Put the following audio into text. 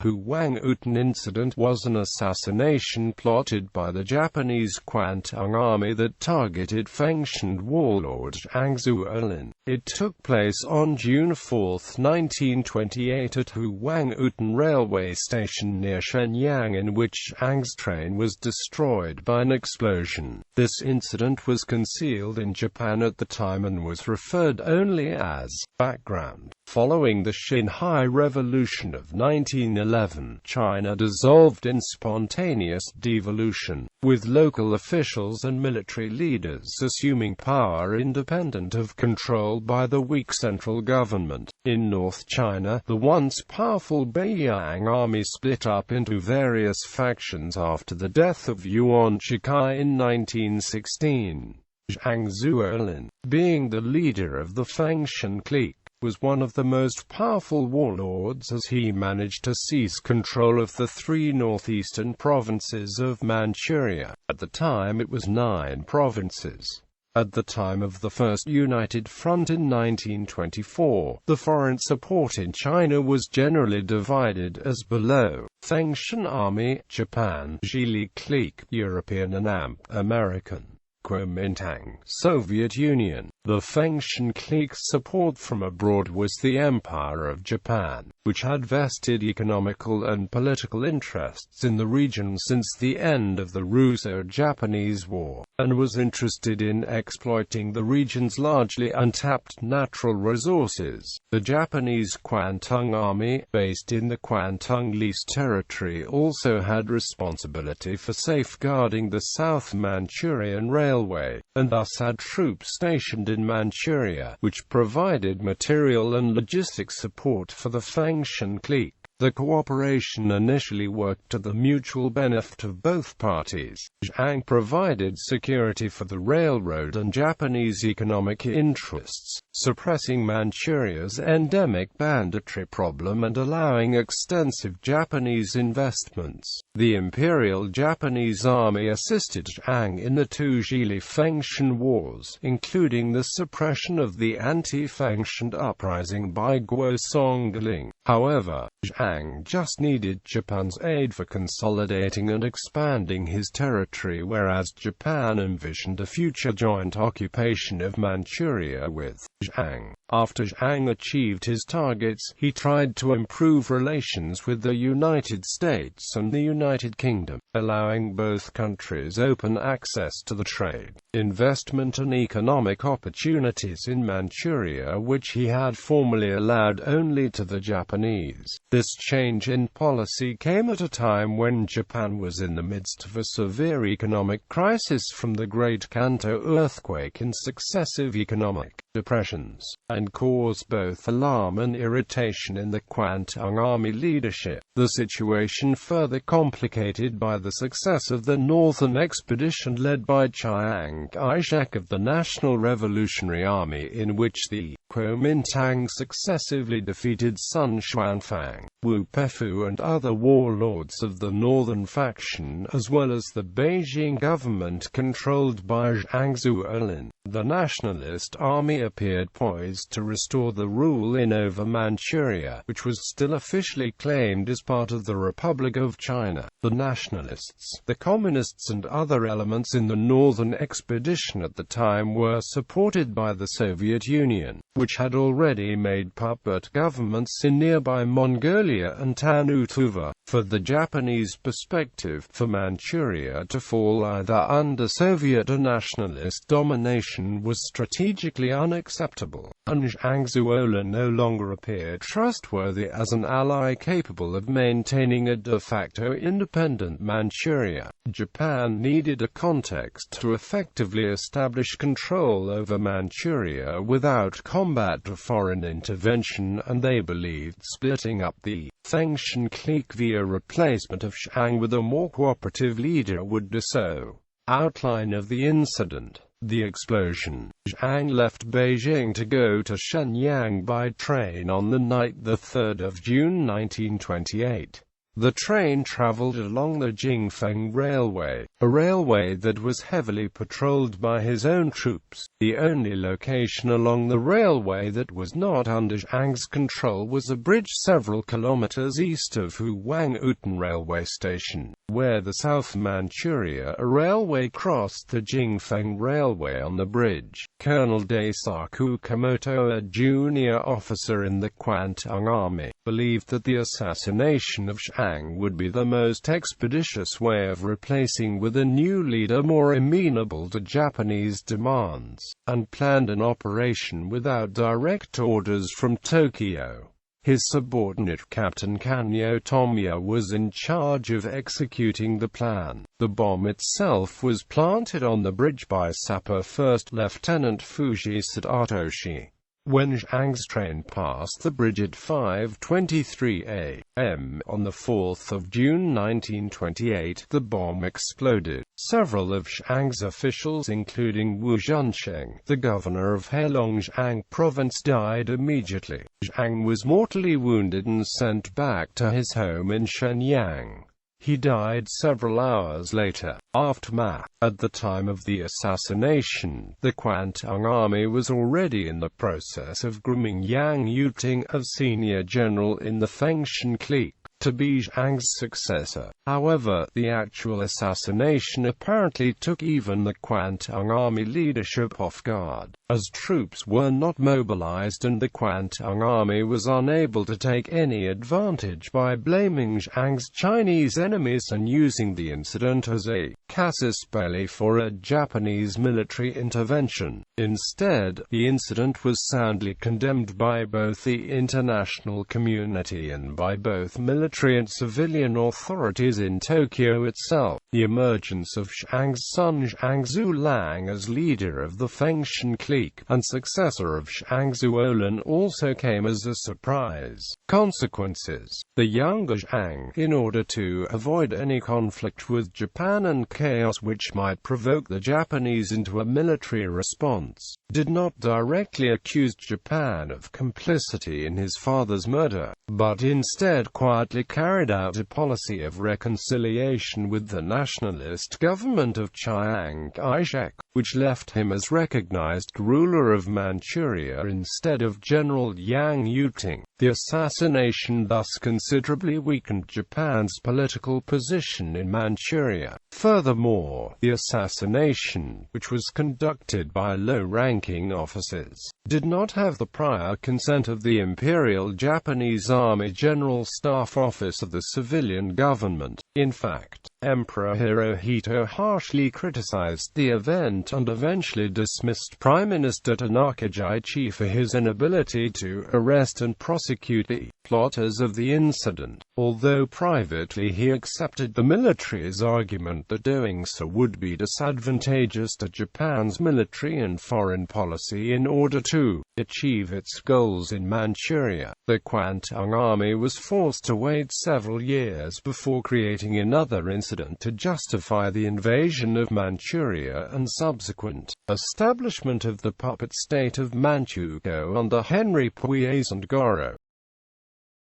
Huanggutun incident was an assassination plotted by the Japanese Kwantung Army that targeted Fengtian warlord Zhang Zuolin. It took place on June 4, 1928 at Huanggutun Railway Station near Shenyang, in which Zhang's train was destroyed by an explosion. This incident was concealed in Japan at the time and was referred only as background. Following the Xinhai Revolution of 1911, China dissolved in spontaneous devolution, with local officials and military leaders assuming power independent of control by the weak central government. In North China, the once powerful Beiyang army split up into various factions after the death of Yuan Shikai in 1916. Zhang Zuolin, being the leader of the Fengtian clique, was one of the most powerful warlords as he managed to seize control of the three northeastern provinces of Manchuria. At the time it was 9 provinces. At the time of the First United Front in 1924, the foreign support in China was generally divided as below: Fengtian Army, Japan, Zhili clique, European and American. Kuomintang, Soviet Union. The Fengtian clique's support from abroad was the Empire of Japan, which had vested economical and political interests in the region since the end of the Russo-Japanese War, and was interested in exploiting the region's largely untapped natural resources. The Japanese Kwantung Army, based in the Kwantung-Lease territory, also had responsibility for safeguarding the South Manchurian Railway, and thus had troops stationed in Manchuria, which provided material and logistic support for the Fengtian clique. The cooperation initially worked to the mutual benefit of both parties. Zhang provided security for the railroad and Japanese economic interests, suppressing Manchuria's endemic banditry problem and allowing extensive Japanese investments. The Imperial Japanese Army assisted Zhang in the 2 Zhili Fengtian Wars, including the suppression of the anti-Fengtian uprising by Guo Songling. However, Zhang just needed Japan's aid for consolidating and expanding his territory, whereas Japan envisioned a future joint occupation of Manchuria with Zhang. After Zhang achieved his targets, he tried to improve relations with the United States and the United Kingdom, allowing both countries open access to the trade, investment and economic opportunities in Manchuria which he had formerly allowed only to the Japanese. This change in policy came at a time when Japan was in the midst of a severe economic crisis from the Great Kanto earthquake and successive economic depressions, and caused both alarm and irritation in the Kwantung Army leadership. The situation further complicated by the success of the Northern Expedition led by Chiang Kai-shek of the National Revolutionary Army, in which the Kuomintang successively defeated Sun Xuanfang, Wu Peifu and other warlords of the northern faction, as well as the Beijing government controlled by Zhang Zuolin. The Nationalist Army appeared poised to restore the rule in over Manchuria, which was still officially claimed as part of the Republic of China. The Nationalists, the Communists and other elements in the Northern Expedition at the time were supported by the Soviet Union, which had already made puppet governments in nearby Mongolia and Tannu-Tuva. For the Japanese perspective, for Manchuria to fall either under Soviet or nationalist domination was strategically unacceptable, and Zhang Zuolin no longer appeared trustworthy as an ally capable of maintaining a de facto independent Manchuria. Japan needed a context to effectively establish control over Manchuria without combat or foreign intervention, and they believed splitting up the Fengtian clique via replacement of Zhang with a more cooperative leader would do so. Outline of the incident. The explosion. Zhang left Beijing to go to Shenyang by train on the night 3 June 1928. The train traveled along the Jingfeng Railway, a railway that was heavily patrolled by his own troops. The only location along the railway that was not under Zhang's control was a bridge several kilometers east of Huanggutun Railway Station, where the South Manchuria Railway crossed the Jingfeng Railway on the bridge. Colonel Daisaku Komoto, a junior officer in the Kwantung Army, believed that the assassination of Zhang would be the most expeditious way of replacing with a new leader more amenable to Japanese demands, and planned an operation without direct orders from Tokyo. His subordinate Captain Kanyo Tomiya was in charge of executing the plan. The bomb itself was planted on the bridge by Sapper First Lieutenant Fuji Satoshi. When Zhang's train passed the bridge at 5:23 a.m. on the 4th of June 1928, the bomb exploded. Several of Zhang's officials, including Wu Zhensheng, the governor of Heilongjiang Province, died immediately. Zhang was mortally wounded and sent back to his home in Shenyang. He died several hours later. Aftermath. At the time of the assassination, the Kwantung Army was already in the process of grooming Yang Yuting, a senior general in the Fengtian clique, to be Zhang's successor. However, the actual assassination apparently took even the Kwantung Army leadership off guard, as troops were not mobilized and the Kwantung Army was unable to take any advantage by blaming Zhang's Chinese enemies and using the incident as a casus belli for a Japanese military intervention. Instead, the incident was soundly condemned by both the international community and by both military and civilian authorities in Tokyo itself. The emergence of Zhang's son Zhang Zuolin as leader of the Fengtian clique and successor of Zhang Zuolin also came as a surprise. Consequences. The younger Zhang, in order to avoid any conflict with Japan and chaos which might provoke the Japanese into a military response, did not directly accuse Japan of complicity in his father's murder, but instead quietly carried out a policy of reconciliation with the nationalist government of Chiang Kai-shek, which left him as recognized ruler of Manchuria instead of General Yang Yuting. The assassination thus considerably weakened Japan's political position in Manchuria. Furthermore, the assassination, which was conducted by low-ranking officers, did not have the prior consent of the Imperial Japanese Army General Staff Office of the civilian government. In fact, Emperor Hirohito harshly criticized the event and eventually dismissed Prime Minister Tanaka Jaichi for his inability to arrest and prosecute the plotters of the incident, although privately he accepted the military's argument that doing so would be disadvantageous to Japan's military and foreign policy in order to achieve its goals in Manchuria. The Kwantung Army was forced to wait several years before creating another incident to justify the invasion of Manchuria and subsequent establishment of the puppet state of Manchukuo under Henry Puiezan Goro.